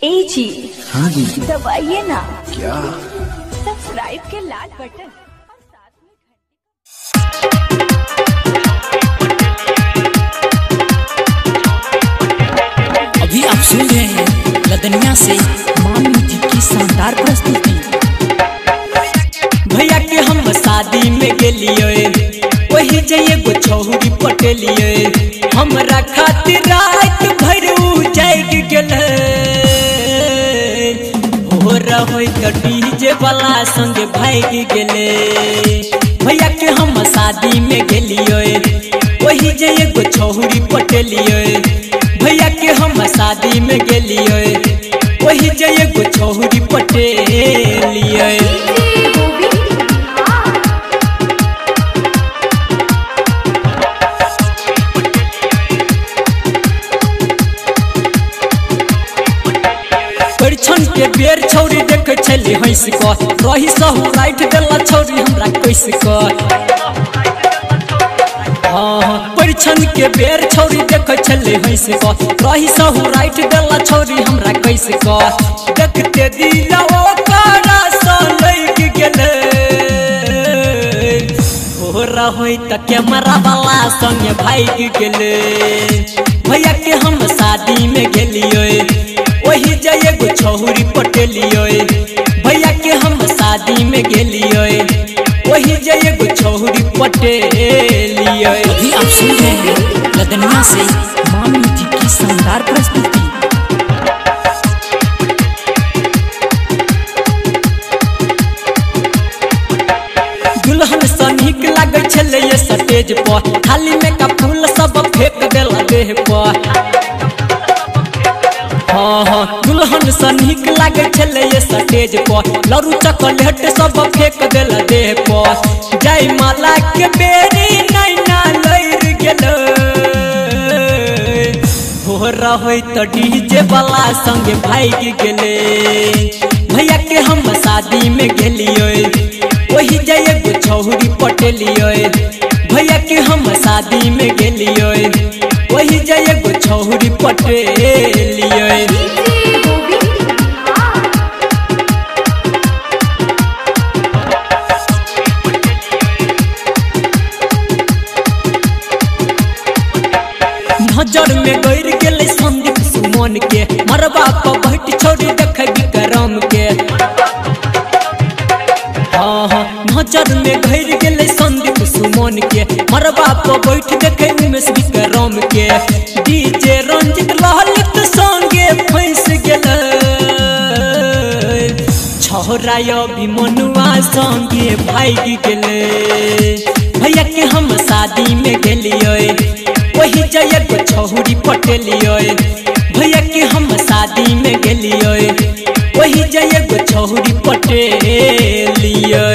ए जी। हाँ जी। दबाइए ना। क्या? सब्सक्राइब के लाल बटन और साथ में अभी आप सुन रहे हैं लदनिया से मामी जी की शानदार प्रस्तुति। भैया के हम शादी में गेलिए वही जइए गो छौरी पटेलिए हमरा खातिर रात भर जाग गेले हो रही तो डीजे वाला संग भाग गेले। भैया के हम शादी में गेलिए वही जइए गो छौरी पटेलिए भैया के हम शादी में गेलिए वही जइए गो छौरी पटेलिए। परिछन के बेर छौरी देख छली हंस को रही सहु राइट देला छौरी हमरा कैस को। हाँ परिछन के बेर छौरी देख छली हंस को रही सहु राइट देला छौरी हमरा कैस को। देखते दिल ओकरा सा लग गेले हो रही त कैमरा वाला संग भाग गेले। भैया के हम शादी में गेलिए वही जइए गो छौरी पटेलिए भैया के हम शादी में गेलिए वही जइए गो छौरी पटेलिए। अभी आप सुन रहे हैं लदनिया से मामी जी की शानदार प्रस्तुति। दुल्हन सा नीक लागे छले ये स्टेज पर थाली में का फूल सब फेंक देला देह पर। हाँ दुल्हन सा नीक लागे छले ये स्टेज पर लरू चॉकलेट सब फेंक देला देह पर। जय माला के बेरी नैना लैर गेले हो रही तो डीजे वाला संग भाग गेले। भैया के हम शादी में गेलिए वही जइए गो छौरी पटेलिए भैया के हम शादी में गेलिए वही जइए गो छौरी पटेलिए। नजर में गैर गेले संदीप सुमन के मरबा पर बैठ छौरी देखे विक्रम के। हाँ नजर में गैर गेले संदीप सुमन के मरबा पर बैठ देखे उमेश विक्रम के। डीजे रंजित ललित संगे फंस गेले छौरा अभिमनुआ संगे भाग गेले। भैया के हम शादी में गेलिए वही जइए गो छौरी पटेलिए भैया के हम शादी में गेलिए वही जइए गो छौरी पटेलिए।